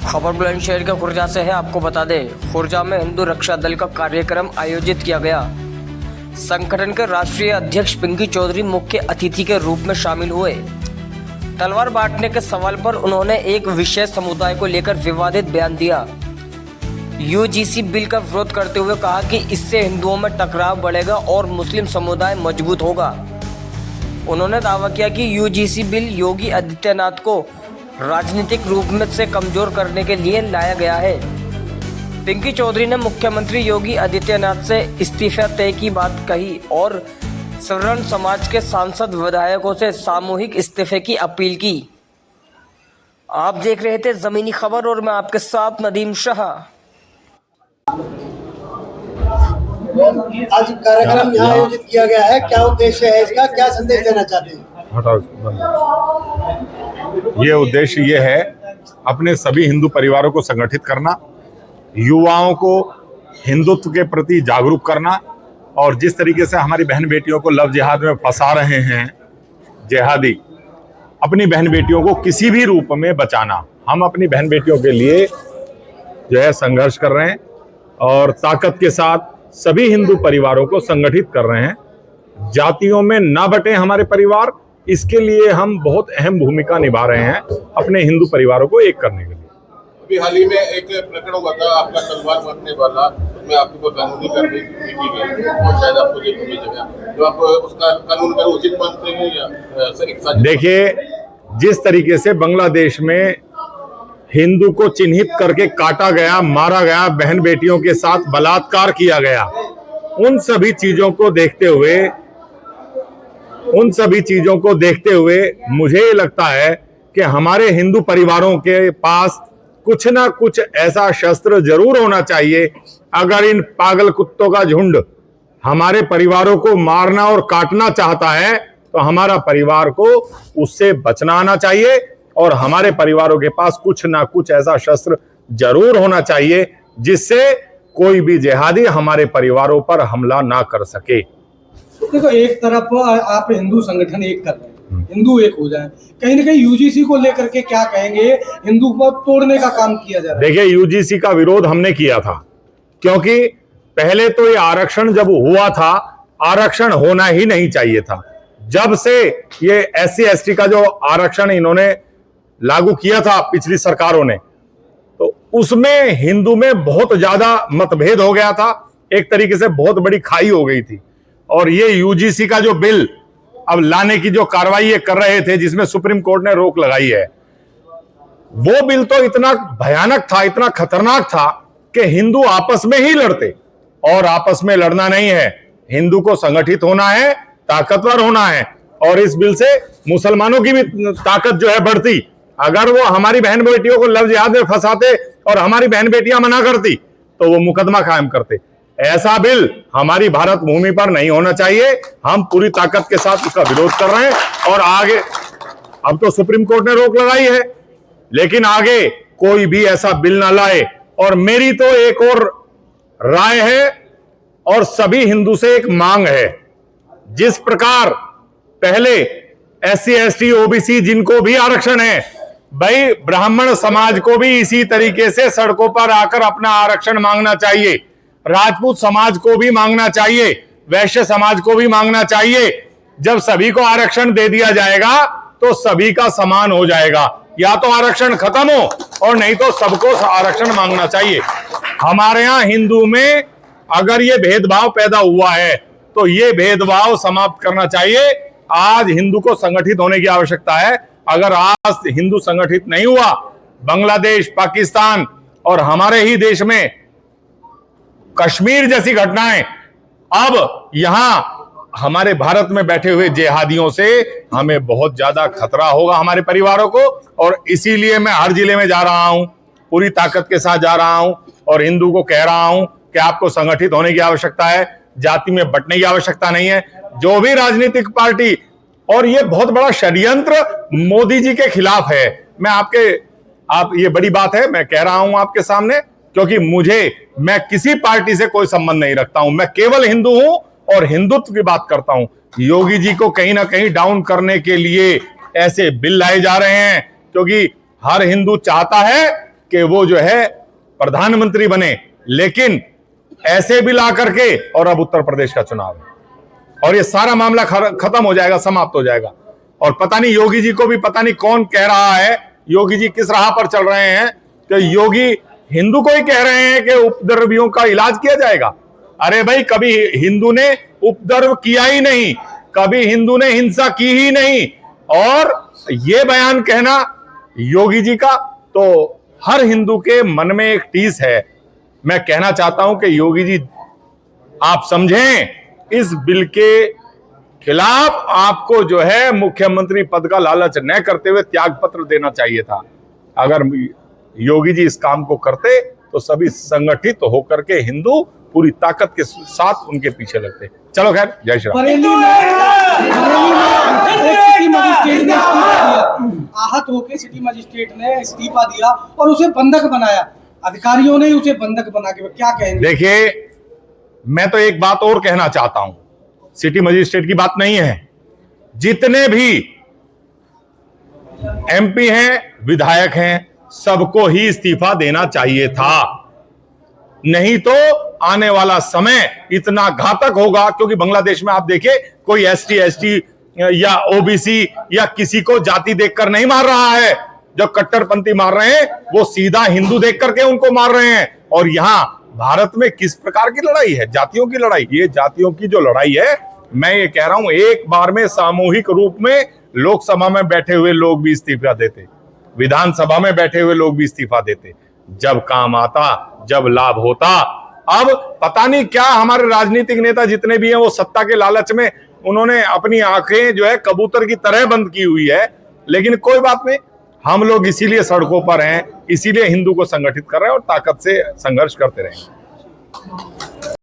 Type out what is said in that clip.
खबर बुलंदशहर के खुर्जा से है। आपको बता दें, खुर्जा में हिंदू रक्षा दल का कार्यक्रम आयोजित किया गया। संगठन के राष्ट्रीय अध्यक्ष पिंकी चौधरी मुख्य अतिथि के रूप में शामिल हुए। तलवार बांटने के सवाल पर उन्होंने एक विशेष समुदाय को लेकर विवादित बयान दिया। यूजीसी बिल का विरोध करते हुए कहा कि इससे हिंदुओं में टकराव बढ़ेगा और मुस्लिम समुदाय मजबूत होगा। उन्होंने दावा किया कि यूजीसी बिल योगी आदित्यनाथ को राजनीतिक रूप में से कमजोर करने के लिए लाया गया है। पिंकी चौधरी ने मुख्यमंत्री योगी आदित्यनाथ से इस्तीफा तय की बात कही और सवर्ण समाज के सांसद विधायकों से सामूहिक इस्तीफे की अपील की। आप देख रहे थे जमीनी खबर और मैं आपके साथ नदीम शाह। आज कार्यक्रम यहाँ आयोजित किया गया है, क्या उद्देश्य है इसका, क्या संदेश देना चाहते हैं? ये उद्देश्य ये है अपने सभी हिंदू परिवारों को संगठित करना, युवाओं को हिंदुत्व के प्रति जागरूक करना और जिस तरीके से हमारी बहन बेटियों को लव जिहाद में फंसा रहे हैं जिहादी, अपनी बहन बेटियों को किसी भी रूप में बचाना। हम अपनी बहन बेटियों के लिए जो है संघर्ष कर रहे हैं और ताकत के साथ सभी हिंदू परिवारों को संगठित कर रहे हैं। जातियों में ना बटे हमारे परिवार, इसके लिए हम बहुत अहम भूमिका निभा रहे हैं अपने हिंदू परिवारों को एक करने के लिए। अभी हाल ही में एक प्रकरण हुआ था आपका तलवार बांटने वाला, उसमें आपके ऊपर कानूनी कार्रवाई की गई और शायद आपको जेल में भेजा गया। तो आप उसका कानून का उचित मानते हैं या एक साजिश? देखिए, जिस तरीके से बांग्लादेश में हिंदू को चिन्हित करके काटा गया, मारा गया, बहन बेटियों के साथ बलात्कार किया गया, उन सभी चीजों को देखते हुए मुझे लगता है कि हमारे हिंदू परिवारों के पास कुछ ना कुछ ऐसा शस्त्र जरूर होना चाहिए। अगर इन पागल कुत्तों का झुंड हमारे परिवारों को मारना और काटना चाहता है तो हमारा परिवार को उससे बचना आना चाहिए और हमारे परिवारों के पास कुछ ना कुछ ऐसा शस्त्र जरूर होना चाहिए जिससे कोई भी जिहादी हमारे परिवारों पर हमला ना कर सके। देखो, एक तरफ आप हिंदू संगठन एक कर रहे हैं, हिंदू एक हो जाए, कहीं ना कहीं यूजीसी को लेकर के क्या कहेंगे? हिंदू को तोड़ने का काम किया जा रहा है। देखिए, यूजीसी का विरोध हमने किया था क्योंकि पहले तो ये आरक्षण जब हुआ था, आरक्षण होना ही नहीं चाहिए था। जब से ये SC ST का जो आरक्षण इन्होंने लागू किया था पिछली सरकारों ने, तो उसमें हिंदू में बहुत ज्यादा मतभेद हो गया था, एक तरीके से बहुत बड़ी खाई हो गई थी। और ये यूजीसी का जो बिल अब लाने की जो कार्रवाई ये कर रहे थे, जिसमें सुप्रीम कोर्ट ने रोक लगाई है, वो बिल तो इतना भयानक था, इतना खतरनाक था कि हिंदू आपस में ही लड़ते, और आपस में लड़ना नहीं है, हिंदू को संगठित होना है, ताकतवर होना है। और इस बिल से मुसलमानों की भी ताकत जो है बढ़ती। अगर वो हमारी बहन बेटियों को लव जिहाद में फंसाते और हमारी बहन बेटियां मना करती तो वो मुकदमा कायम करते। ऐसा बिल हमारी भारत भूमि पर नहीं होना चाहिए। हम पूरी ताकत के साथ उसका विरोध कर रहे हैं और आगे, अब तो सुप्रीम कोर्ट ने रोक लगाई है, लेकिन आगे कोई भी ऐसा बिल ना लाए। और मेरी तो एक और राय है और सभी हिंदू से एक मांग है, जिस प्रकार पहले SC ST OBC जिनको भी आरक्षण है, भाई ब्राह्मण समाज को भी इसी तरीके से सड़कों पर आकर अपना आरक्षण मांगना चाहिए, राजपूत समाज को भी मांगना चाहिए, वैश्य समाज को भी मांगना चाहिए। जब सभी को आरक्षण दे दिया जाएगा तो सभी का समान हो जाएगा। या तो आरक्षण खत्म हो और नहीं तो सबको आरक्षण मांगना चाहिए। हमारे यहाँ हिंदू में अगर ये भेदभाव पैदा हुआ है तो ये भेदभाव समाप्त करना चाहिए। आज हिंदू को संगठित होने की आवश्यकता है। अगर आज हिंदू संगठित नहीं हुआ, बांग्लादेश, पाकिस्तान और हमारे ही देश में कश्मीर जैसी घटनाएं, अब यहां हमारे भारत में बैठे हुए जिहादियों से हमें बहुत ज्यादा खतरा होगा हमारे परिवारों को। और इसीलिए मैं हर जिले में जा रहा हूं, पूरी ताकत के साथ जा रहा हूं और हिंदू को कह रहा हूं कि आपको संगठित होने की आवश्यकता है, जाति में बंटने की आवश्यकता नहीं है। जो भी राजनीतिक पार्टी, और ये बहुत बड़ा षड्यंत्र मोदी जी के खिलाफ है। आप ये बड़ी बात है, मैं कह रहा हूं आपके सामने, क्योंकि मैं किसी पार्टी से कोई संबंध नहीं रखता हूं। मैं केवल हिंदू हूं और हिंदुत्व की बात करता हूं। योगी जी को कहीं ना कहीं डाउन करने के लिए ऐसे बिल लाए जा रहे हैं, क्योंकि हर हिंदू चाहता है कि वो जो है प्रधानमंत्री बने, लेकिन ऐसे भी ला करके, और अब उत्तर प्रदेश का चुनाव है और ये सारा मामला खत्म हो जाएगा, समाप्त हो जाएगा। और पता नहीं योगी जी को भी पता नहीं कौन कह रहा है, योगी जी किस राह पर चल रहे हैं, तो योगी हिंदू को ही कह रहे हैं कि उपद्रवियों का इलाज किया जाएगा। अरे भाई, कभी हिंदू ने उपद्रव किया ही नहीं, कभी हिंदू ने हिंसा की ही नहीं, और ये बयान कहना योगी जी का, तो हर हिंदू के मन में एक टीस है। मैं कहना चाहता हूं कि योगी जी आप समझें, इस बिल के खिलाफ आपको जो है मुख्यमंत्री पद का लालच न करते हुए त्याग पत्र देना चाहिए था। अगर योगी जी इस काम को करते तो सभी संगठित होकर के हिंदू पूरी ताकत के साथ उनके पीछे लगते। चलो खैर, जय श्री राम। बरेली में एक सिटी मजिस्ट्रेट ने इस्तीफा दिया, आहत होकर सिटी मजिस्ट्रेट ने इस्तीफा दिया और उसे बंधक बनाया, अधिकारियों ने उसे बंधक बना के, क्या कहेंगे? देखिए, मैं तो एक बात और कहना चाहता हूं, सिटी मजिस्ट्रेट की बात नहीं है, जितने भी एमपी हैं, विधायक हैं, सबको ही इस्तीफा देना चाहिए था। नहीं तो आने वाला समय इतना घातक होगा, क्योंकि बांग्लादेश में आप देखिए कोई एसटी या ओबीसी या किसी को जाति देखकर नहीं मार रहा है, जो कट्टरपंथी मार रहे हैं वो सीधा हिंदू देख करके उनको मार रहे हैं। और यहां भारत में किस प्रकार की लड़ाई है? जातियों की लड़ाई। ये जातियों की जो लड़ाई है, मैं ये कह रहा हूं, एक बार में सामूहिक रूप में लोकसभा में बैठे हुए लोग भी इस्तीफा देते, विधानसभा में बैठे हुए लोग भी इस्तीफा देते, जब काम आता, जब लाभ होता। अब पता नहीं क्या हमारे राजनीतिक नेता जितने भी हैं, वो सत्ता के लालच में उन्होंने अपनी आंखें जो है कबूतर की तरह बंद की हुई है। लेकिन कोई बात नहीं, हम लोग इसीलिए सड़कों पर हैं, इसीलिए हिंदू को संगठित कर रहे हैं और ताकत से संघर्ष करते रहेंगे।